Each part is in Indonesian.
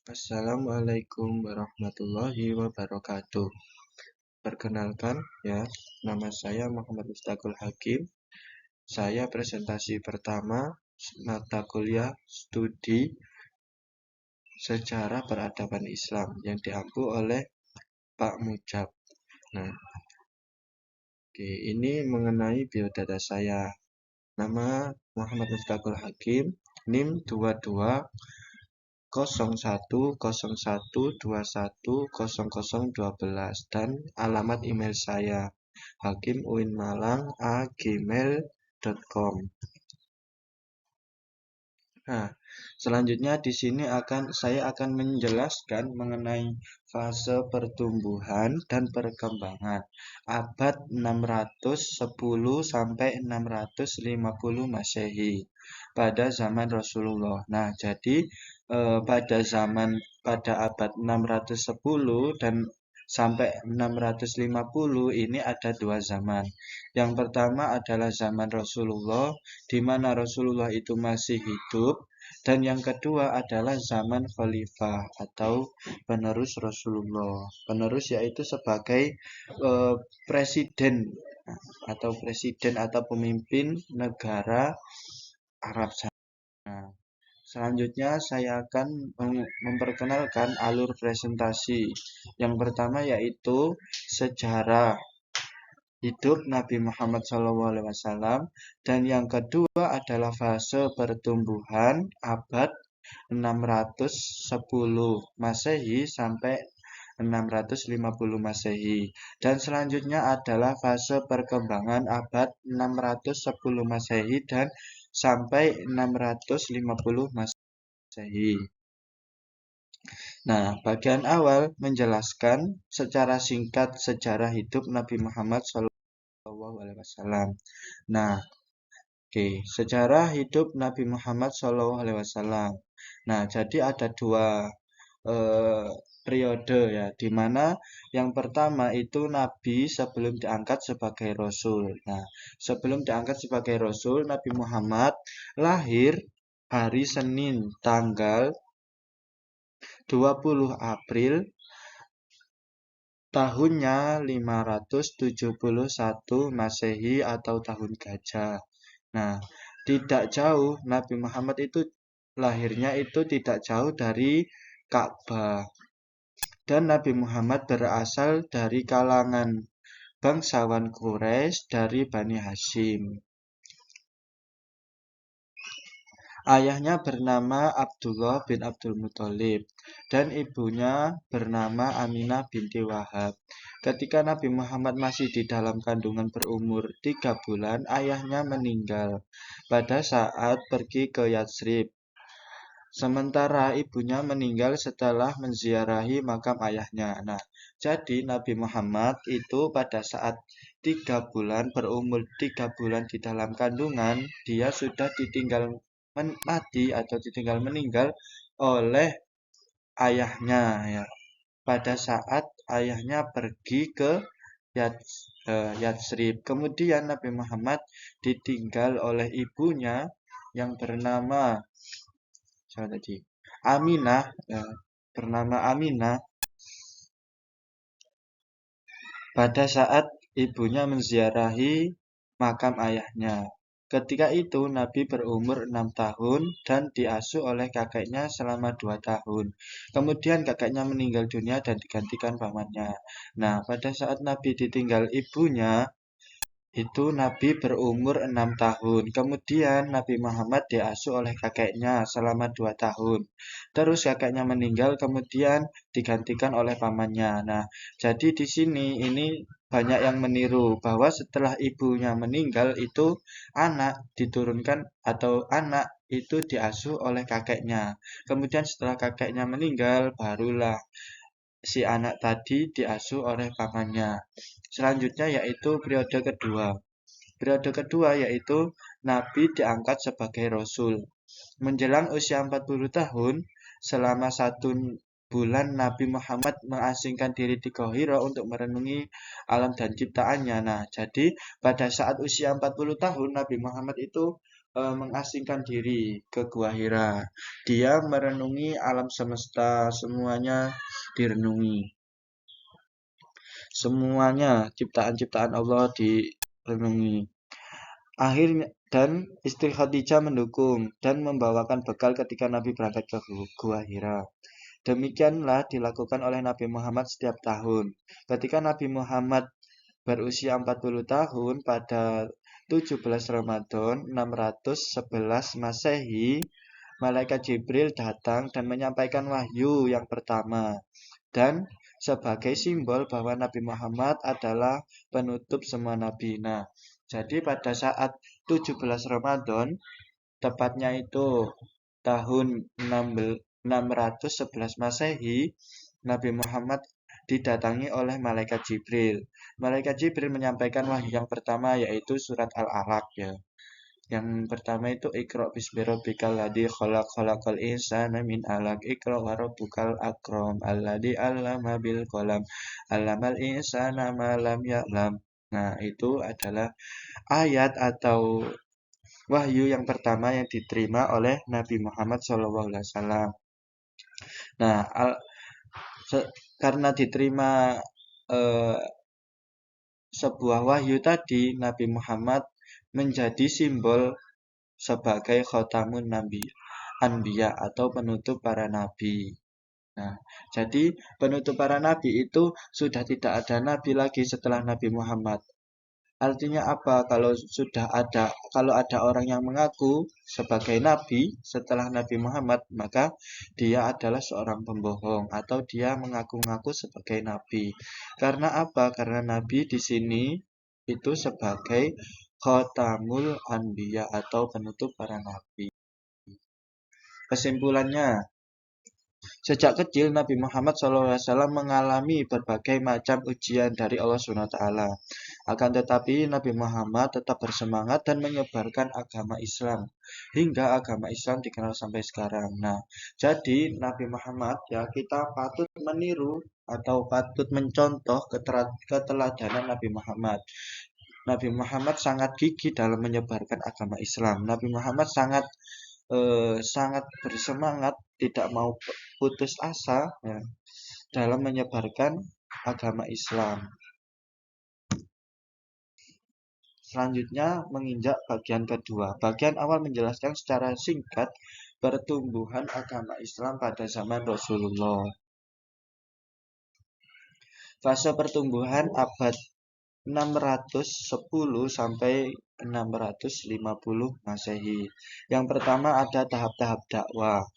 Assalamualaikum warahmatullahi wabarakatuh. Perkenalkan ya, nama saya Muhammad Mustaqul Hakim. Saya presentasi pertama mata kuliah studi sejarah peradaban Islam yang diampu oleh Pak Mujab. Nah, oke, ini mengenai biodata saya. Nama Muhammad Mustaqul Hakim, NIM 22 0101210012 dan alamat email saya hakimuinmalang@gmail.com. Nah, selanjutnya di sini saya akan menjelaskan mengenai fase pertumbuhan dan perkembangan abad 610 sampai 650 Masehi pada zaman Rasulullah. Nah, jadi pada abad 610 dan sampai 650 ini ada dua zaman. Yang pertama adalah zaman Rasulullah, di mana Rasulullah itu masih hidup, dan yang kedua adalah zaman Khalifah atau penerus Rasulullah. Penerus yaitu sebagai presiden atau pemimpin negara Arab sana. Selanjutnya saya akan memperkenalkan alur presentasi. Yang pertama yaitu sejarah hidup Nabi Muhammad SAW, dan yang kedua adalah fase pertumbuhan abad 610 Masehi sampai 650 Masehi, dan selanjutnya adalah fase perkembangan abad 610 Masehi dan sampai 650 Masehi. Nah, bagian awal menjelaskan secara singkat sejarah hidup Nabi Muhammad SAW. Nah, oke, sejarah hidup Nabi Muhammad SAW. Nah, jadi ada dua periode ya, di mana yang pertama itu Nabi sebelum diangkat sebagai Rasul. Nah, sebelum diangkat sebagai Rasul, Nabi Muhammad lahir hari Senin tanggal 20 April tahunnya 571 Masehi atau tahun gajah. Nah, tidak jauh Nabi Muhammad itu lahirnya itu tidak jauh dari Ka'bah. Dan Nabi Muhammad berasal dari kalangan bangsawan Quraisy dari Bani Hashim. Ayahnya bernama Abdullah bin Abdul Muthalib dan ibunya bernama Aminah binti Wahab. Ketika Nabi Muhammad masih di dalam kandungan berumur 3 bulan, ayahnya meninggal pada saat pergi ke Yatsrib. Sementara ibunya meninggal setelah menziarahi makam ayahnya. Nah, jadi Nabi Muhammad itu pada saat 3 bulan berumur 3 bulan di dalam kandungan, dia sudah ditinggal mati atau ditinggal meninggal oleh ayahnya ya. Pada saat ayahnya pergi ke Yatsrib. Kemudian Nabi Muhammad ditinggal oleh ibunya yang bernama Aminah, bernama Aminah, pada saat ibunya menziarahi makam ayahnya. Ketika itu Nabi berumur 6 tahun dan diasuh oleh kakeknya selama 2 tahun. Kemudian kakeknya meninggal dunia dan digantikan pamannya. Nah, pada saat Nabi ditinggal ibunya, itu Nabi berumur 6 tahun. Kemudian Nabi Muhammad diasuh oleh kakeknya selama 2 tahun. Terus kakeknya meninggal, kemudian digantikan oleh pamannya. Nah, jadi di sini ini banyak yang meniru bahwa setelah ibunya meninggal itu anak diturunkan atau anak itu diasuh oleh kakeknya. Kemudian setelah kakeknya meninggal, barulah si anak tadi diasuh oleh pamannya. Selanjutnya yaitu periode kedua. Periode kedua yaitu Nabi diangkat sebagai Rasul. Menjelang usia 40 tahun, selama 1 bulan Nabi Muhammad mengasingkan diri di Gua Hira untuk merenungi alam dan ciptaannya. Nah, jadi pada saat usia 40 tahun Nabi Muhammad itu mengasingkan diri ke Gua Hira. Dia merenungi alam semesta, semuanya direnungi. Semuanya ciptaan-ciptaan Allah direnungi. Akhirnya dan istri Khadijah mendukung dan membawakan bekal ketika Nabi berangkat ke Gua Hira. Demikianlah dilakukan oleh Nabi Muhammad setiap tahun. Ketika Nabi Muhammad berusia 40 tahun pada 17 Ramadan 611 Masehi, malaikat Jibril datang dan menyampaikan wahyu yang pertama dan sebagai simbol bahwa Nabi Muhammad adalah penutup semua nabi. Nah, jadi pada saat 17 Ramadan, tepatnya itu tahun 611 Masehi, Nabi Muhammad didatangi oleh malaikat Jibril. Malaikat Jibril menyampaikan wahyu yang pertama yaitu surat Al-Alaq ya. Yang pertama itu Iqra bismi rabbikal ladzi khalaq khalaqal insana min 'alaq Iqra wa rabbukal akram alladzi 'allama bil qalam 'allamal insana ma lam ya'lam. Nah, itu adalah ayat atau wahyu yang pertama yang diterima oleh Nabi Muhammad SAW. Nah, karena diterima eh, sebuah wahyu tadi, Nabi Muhammad menjadi simbol sebagai khotamun nabi anbiya atau penutup para nabi. Nah, jadi penutup para nabi itu sudah tidak ada nabi lagi setelah Nabi Muhammad. Artinya apa? Kalau ada orang yang mengaku sebagai nabi setelah Nabi Muhammad, maka dia adalah seorang pembohong atau dia mengaku-ngaku sebagai nabi. Karena apa? Karena nabi di sini itu sebagai khotamul anbiya atau penutup para nabi. Kesimpulannya, sejak kecil Nabi Muhammad SAW mengalami berbagai macam ujian dari Allah SWT. Akan tetapi Nabi Muhammad tetap bersemangat dan menyebarkan agama Islam hingga agama Islam dikenal sampai sekarang. Nah, jadi Nabi Muhammad ya kita patut meniru atau patut mencontoh keteladanan Nabi Muhammad. Nabi Muhammad sangat gigih dalam menyebarkan agama Islam. Nabi Muhammad sangat bersemangat, tidak mau putus asa ya, dalam menyebarkan agama Islam. Selanjutnya menginjak bagian kedua. Bagian awal menjelaskan secara singkat pertumbuhan agama Islam pada zaman Rasulullah. Fase pertumbuhan abad 610 sampai 650 Masehi. Yang pertama ada tahap-tahap dakwah.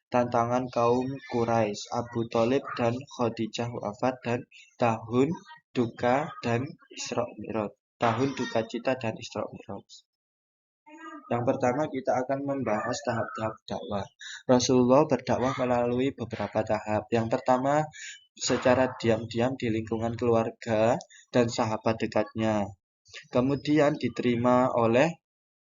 Tantangan kaum Quraisy, Abu Thalib dan Khadijah wafat dan tahun duka dan Isra Mi'raj. Tahun duka cita dan Isra Mi'raj. Yang pertama kita akan membahas tahap-tahap dakwah. Rasulullah berdakwah melalui beberapa tahap. Yang pertama secara diam-diam di lingkungan keluarga dan sahabat dekatnya. Kemudian diterima oleh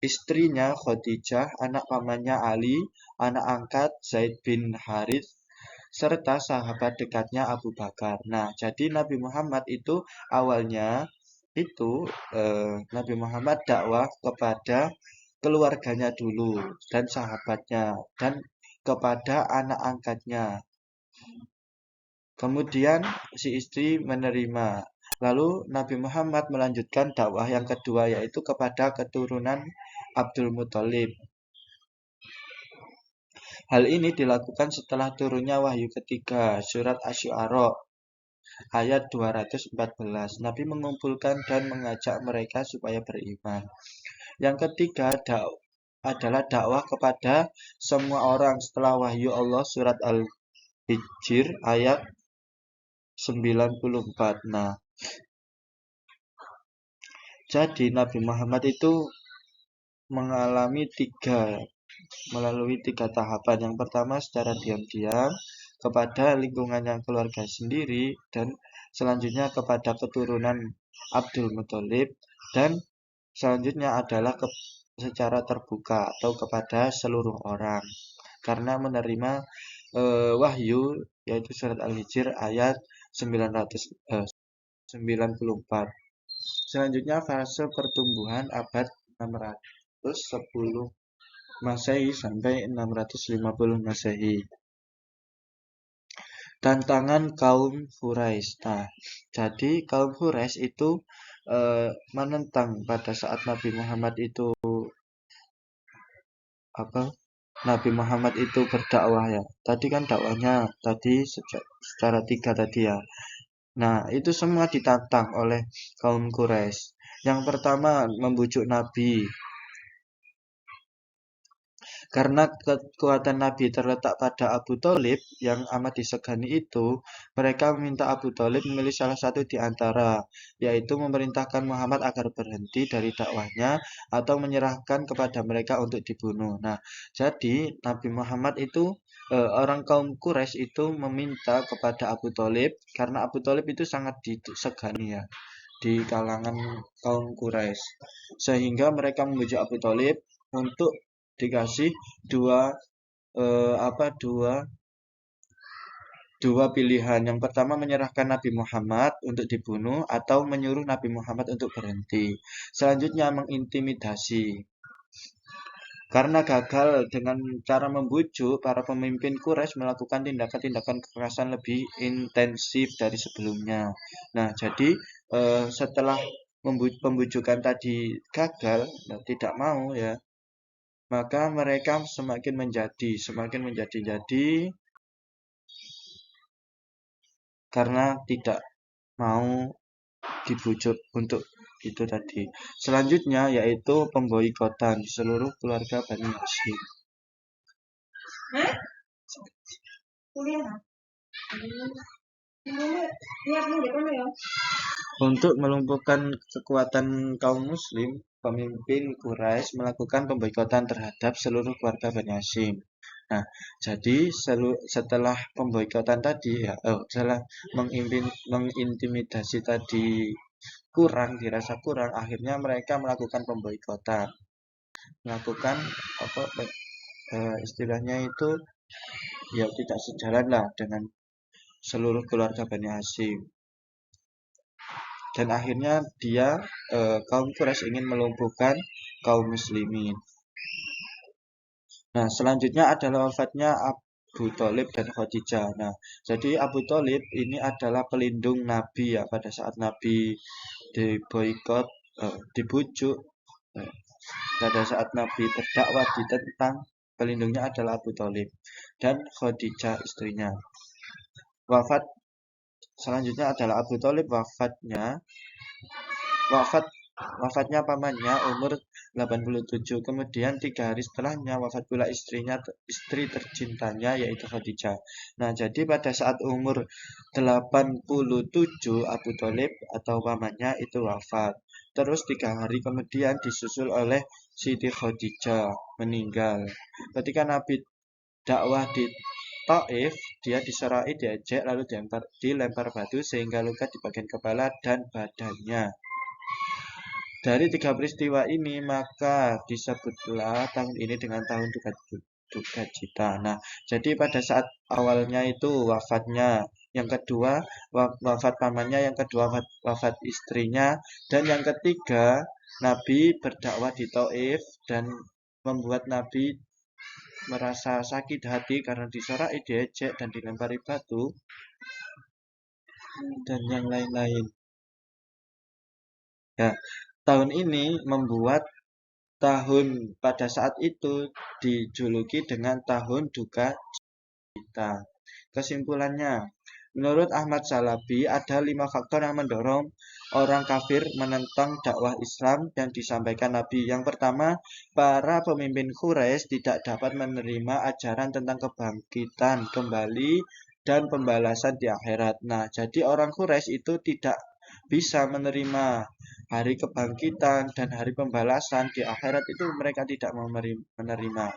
istrinya Khadijah, anak pamannya Ali, anak angkat Zaid bin Harith, serta sahabat dekatnya Abu Bakar. Nah, jadi Nabi Muhammad itu awalnya itu Nabi Muhammad dakwah kepada keluarganya dulu dan sahabatnya dan kepada anak angkatnya. Kemudian si istri menerima. Lalu Nabi Muhammad melanjutkan dakwah yang kedua yaitu kepada keturunan Abdul Muthalib. Hal ini dilakukan setelah turunnya wahyu ketiga, surat Asy-Syu'ara ayat 214. Nabi mengumpulkan dan mengajak mereka supaya beriman. Yang ketiga adalah dakwah kepada semua orang setelah wahyu Allah, surat Al-Hijr ayat 94. Nah, jadi Nabi Muhammad itu melalui tiga tahapan. Yang pertama secara diam-diam kepada lingkungan yang keluarga sendiri, dan selanjutnya kepada keturunan Abdul Muthalib, dan selanjutnya adalah secara terbuka atau kepada seluruh orang karena menerima wahyu yaitu surat Al-Hijr ayat 94. Selanjutnya fase pertumbuhan abad 600. 510 Masehi sampai 650 Masehi. Tantangan kaum Quraisy. Nah, jadi kaum Quraisy itu menentang pada saat Nabi Muhammad itu apa? Nabi Muhammad itu berdakwah ya. Tadi kan dakwahnya tadi secara tiga tadi ya. Nah, itu semua ditantang oleh kaum Quraisy. Yang pertama membujuk Nabi. Karena kekuatan Nabi terletak pada Abu Thalib yang amat disegani itu, mereka meminta Abu Thalib memilih salah satu di antara, yaitu memerintahkan Muhammad agar berhenti dari dakwahnya atau menyerahkan kepada mereka untuk dibunuh. Nah, jadi Nabi Muhammad itu orang kaum Quraisy itu meminta kepada Abu Thalib karena Abu Thalib itu sangat disegani ya di kalangan kaum Quraisy. Sehingga mereka membujuk Abu Thalib untuk dikasih dua eh, apa dua dua pilihan. Yang pertama menyerahkan Nabi Muhammad untuk dibunuh atau menyuruh Nabi Muhammad untuk berhenti. Selanjutnya mengintimidasi. Karena gagal dengan cara membujuk, para pemimpin Quraisy melakukan tindakan-tindakan kekerasan lebih intensif dari sebelumnya. Nah, jadi setelah pembujukan tadi gagal, nah, tidak mau ya, maka mereka semakin menjadi karena tidak mau dibujuk untuk itu tadi. Selanjutnya yaitu pemboikotan di seluruh keluarga Bani Hashim. Untuk melumpuhkan kekuatan kaum muslim, pemimpin Quraisy melakukan pemboikotan terhadap seluruh keluarga Bani Hashim. Nah, jadi setelah pemboikotan tadi ya, setelah mengintimidasi tadi dirasa kurang, akhirnya mereka melakukan pemboikotan. Melakukan apa istilahnya itu ya tidak sejalan lah dengan seluruh keluarga Bani Hashim. Dan akhirnya kaum Quraisy ingin melumpuhkan kaum muslimin. Nah, selanjutnya adalah wafatnya Abu Thalib dan Khadijah. Nah, jadi Abu Thalib ini adalah pelindung Nabi ya pada saat Nabi diboikot, dibujuk. Pada saat Nabi berdakwah ditentang, pelindungnya adalah Abu Thalib dan Khadijah istrinya. Selanjutnya adalah Abu Thalib wafatnya pamannya umur 87. Kemudian 3 hari setelahnya wafat pula istri tercintanya yaitu Khadijah. Nah, jadi pada saat umur 87 Abu Thalib atau pamannya itu wafat. Terus 3 hari kemudian disusul oleh Siti Khadijah meninggal. Ketika Nabi dakwah di Taif, dia diserai, diejek, lalu dilempar batu sehingga luka di bagian kepala dan badannya. Dari 3 peristiwa ini maka disebutlah tahun ini dengan tahun duka cita. Nah, jadi pada saat awalnya itu wafatnya, yang kedua wafat pamannya, yang kedua wafat istrinya, dan yang ketiga Nabi berdakwah di Taif dan membuat Nabi merasa sakit hati karena diserai, diejek, dan dilempari batu, dan yang lain-lain. Ya, tahun ini membuat tahun pada saat itu dijuluki dengan tahun duka cita. Kesimpulannya, menurut Ahmad Shalabi ada 5 faktor yang mendorong orang kafir menentang dakwah Islam yang disampaikan Nabi. Yang pertama, para pemimpin Quraisy tidak dapat menerima ajaran tentang kebangkitan kembali dan pembalasan di akhirat. Nah, jadi orang Quraisy itu tidak bisa menerima hari kebangkitan dan hari pembalasan di akhirat, itu mereka tidak menerima.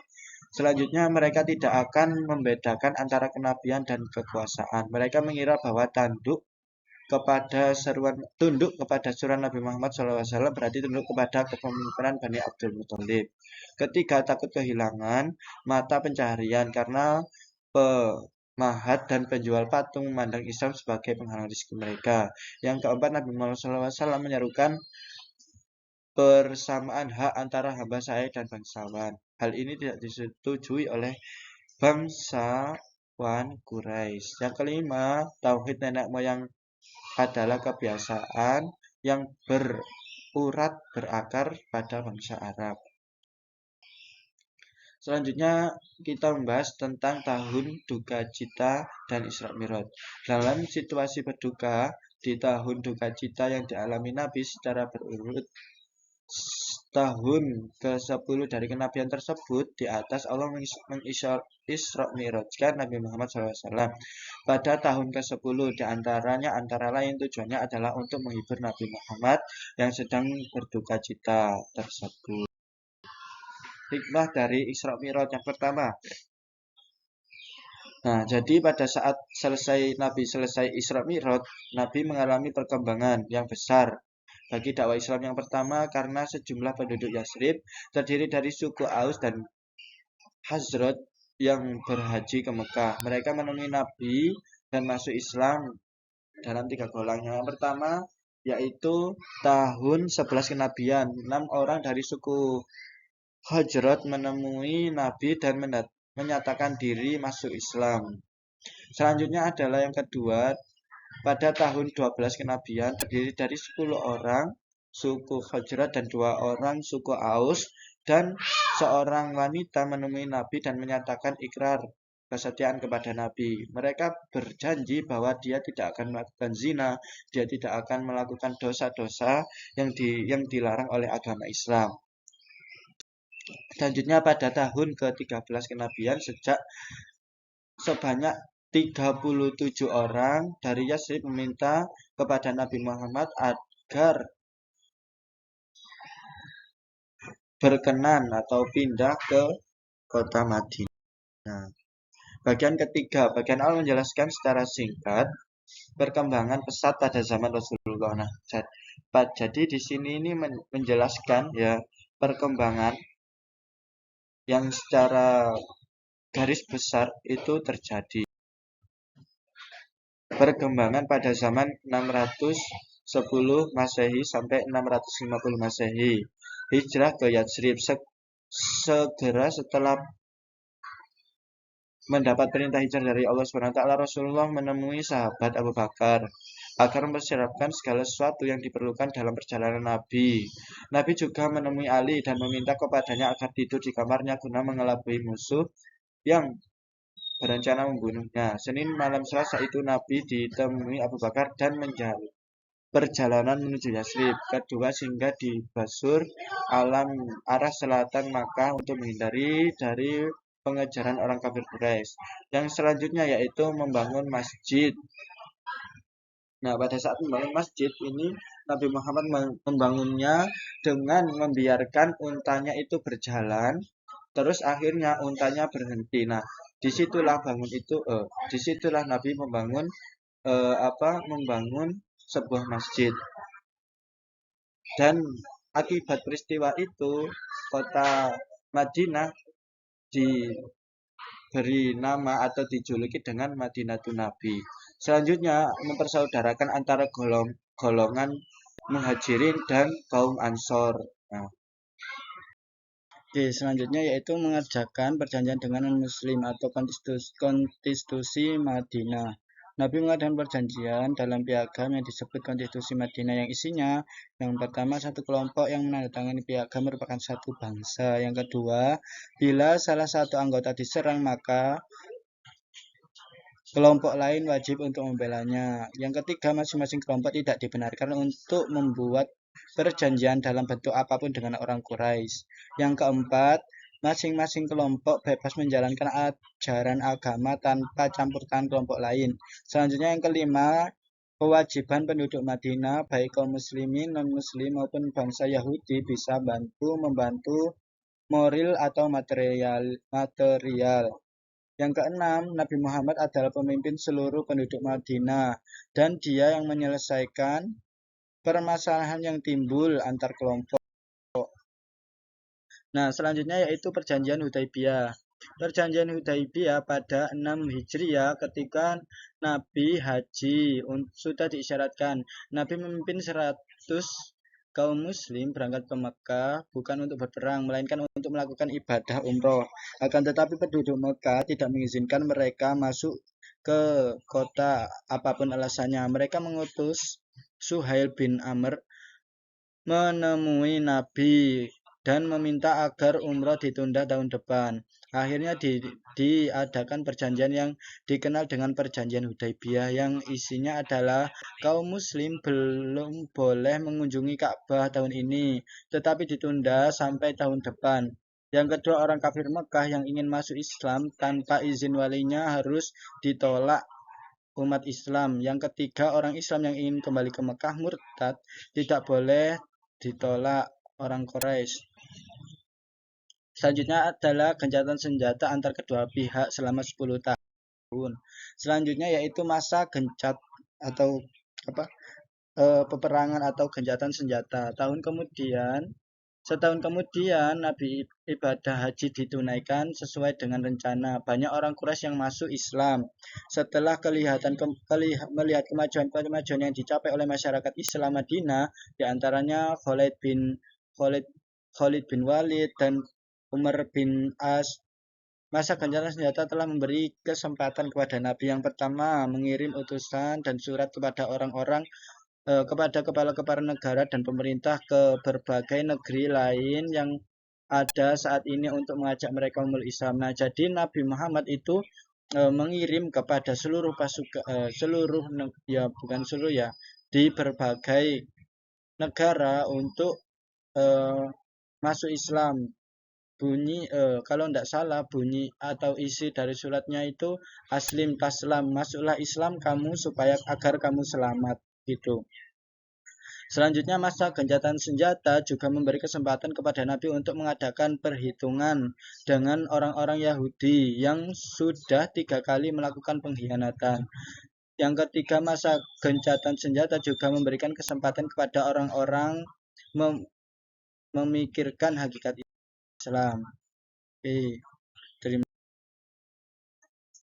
Selanjutnya, mereka tidak akan membedakan antara kenabian dan kekuasaan. Mereka mengira bahwa tunduk kepada seruan Nabi Muhammad SAW berarti tunduk kepada kepemimpinan Bani Abdul Muthalib. Ketiga, takut kehilangan mata pencaharian karena pemahat dan penjual patung memandang Islam sebagai penghalang rezeki mereka. Yang keempat, Nabi Muhammad SAW menyerukan persamaan hak antara hamba saya dan bangsawan. Hal ini tidak disetujui oleh bangsawan Quraisy. Yang kelima, tauhid nenek moyang adalah kebiasaan yang berurat berakar pada bangsa Arab. Selanjutnya kita membahas tentang tahun duka cita dan Isra Mi'raj. Dalam situasi berduka di tahun duka cita yang dialami Nabi secara berurut, tahun ke-10 dari kenabian tersebut, di atas Allah mengisra mi'rajkan Nabi Muhammad SAW pada tahun ke-10. Di antaranya antara lain tujuannya adalah untuk menghibur Nabi Muhammad yang sedang berduka cita tersebut. Hikmah dari Isra Mi'raj yang pertama. Nah, jadi pada saat Nabi selesai Isra Mi'raj, Nabi mengalami perkembangan yang besar bagi dakwah Islam. Yang pertama, karena sejumlah penduduk Yasrib terdiri dari suku Aus dan Hazraj yang berhaji ke Mekah. Mereka menemui Nabi dan masuk Islam dalam 3 golongan. Yang pertama, yaitu tahun 11 kenabian. 6 orang dari suku Hazraj menemui Nabi dan menyatakan diri masuk Islam. Selanjutnya adalah yang kedua, pada tahun 12 kenabian terdiri dari 10 orang suku Khazraj dan 2 orang suku Aus, dan seorang wanita menemui Nabi dan menyatakan ikrar kesetiaan kepada Nabi. Mereka berjanji bahwa dia tidak akan melakukan zina, dia tidak akan melakukan dosa-dosa yang dilarang oleh agama Islam. Selanjutnya pada tahun ke-13 kenabian sebanyak 37 orang dari Yasrib meminta kepada Nabi Muhammad agar berkenan atau pindah ke kota Madinah. Bagian ketiga, bagian awal menjelaskan secara singkat perkembangan pesat pada zaman Rasulullah. Nah, jadi di sini ini menjelaskan ya perkembangan yang secara garis besar itu terjadi. Perkembangan pada zaman 610 Masehi sampai 650 Masehi. Hijrah ke Yatsrib. Segera setelah mendapat perintah hijrah dari Allah SWT, Rasulullah menemui sahabat Abu Bakar agar mempersiapkan segala sesuatu yang diperlukan dalam perjalanan Nabi. Nabi juga menemui Ali dan meminta kepadanya agar tidur di kamarnya guna mengelabui musuh yang berencana membunuhnya. Senin malam Selasa itu Nabi ditemui Abu Bakar dan perjalanan menuju Yasrib. Kedua singgah di Basur, arah selatan Makkah untuk menghindari dari pengejaran orang kafir Quraisy. Yang selanjutnya yaitu membangun masjid. Nah, pada saat membangun masjid ini Nabi Muhammad membangunnya dengan membiarkan untanya itu berjalan, terus akhirnya untanya berhenti. Nah, disitulah Nabi membangun sebuah masjid. Dan akibat peristiwa itu kota Madinah diberi nama atau dijuluki dengan Madinatun Nabi. Selanjutnya mempersaudarakan antara golongan Muhajirin dan kaum Ansor. Nah, selanjutnya yaitu mengerjakan perjanjian dengan non-muslim atau konstitusi Madinah. Nabi mengadakan perjanjian dalam piagam yang disebut konstitusi Madinah, yang isinya yang pertama, satu kelompok yang menandatangani piagam merupakan satu bangsa. Yang kedua, bila salah satu anggota diserang maka kelompok lain wajib untuk membelanya. Yang ketiga, masing-masing kelompok tidak dibenarkan untuk membuat perjanjian dalam bentuk apapun dengan orang Quraisy. Yang keempat, masing-masing kelompok bebas menjalankan ajaran agama tanpa campur tangan kelompok lain. Selanjutnya yang kelima, kewajiban penduduk Madinah, baik kaum muslimin, non-muslim maupun bangsa Yahudi, bisa membantu moral atau material. Yang keenam, Nabi Muhammad adalah pemimpin seluruh penduduk Madinah dan dia yang menyelesaikan permasalahan yang timbul antar kelompok. Nah, selanjutnya yaitu perjanjian Hudaibiyah. Perjanjian Hudaibiyah pada 6 Hijriah ketika Nabi haji sudah diisyaratkan. Nabi memimpin 100 kaum muslim berangkat ke Mekah bukan untuk berperang, melainkan untuk melakukan ibadah umroh. Akan tetapi penduduk Mekah tidak mengizinkan mereka masuk ke kota apapun alasannya. Mereka mengutus Suhail bin Amr menemui Nabi dan meminta agar umroh ditunda tahun depan. Akhirnya diadakan perjanjian yang dikenal dengan perjanjian Hudaibiyah yang isinya adalah kaum muslim belum boleh mengunjungi Ka'bah tahun ini, tetapi ditunda sampai tahun depan. Yang kedua, orang kafir Mekah yang ingin masuk Islam tanpa izin walinya harus ditolak umat Islam. Yang ketiga, orang Islam yang ingin kembali ke Mekah murtad tidak boleh ditolak orang Quraisy. Selanjutnya adalah gencatan senjata antar kedua pihak selama 10 tahun. Selanjutnya yaitu masa gencat atau apa peperangan atau gencatan senjata. Setahun kemudian Nabi ibadah haji ditunaikan sesuai dengan rencana. Banyak orang Quraisy yang masuk Islam. Setelah melihat kemajuan yang dicapai oleh masyarakat Islam Madinah, diantaranya Khalid, Khalid bin Walid dan Umar bin As, masa gencatan senjata telah memberi kesempatan kepada Nabi yang pertama mengirim utusan dan surat kepada kepada kepala-kepala negara dan pemerintah ke berbagai negeri lain yang ada saat ini untuk mengajak mereka memeluk Islam. Nah, jadi Nabi Muhammad itu mengirim kepada seluruh pasukan ya bukan seluruh ya, di berbagai negara untuk eh, masuk Islam. Bunyi kalau tidak salah bunyi atau isi dari suratnya itu aslim taslam, masuklah Islam kamu supaya agar kamu selamat gitu. Selanjutnya, masa gencatan senjata juga memberi kesempatan kepada Nabi untuk mengadakan perhitungan dengan orang-orang Yahudi yang sudah 3 kali melakukan pengkhianatan. Yang ketiga, masa gencatan senjata juga memberikan kesempatan kepada orang-orang memikirkan hakikat Islam.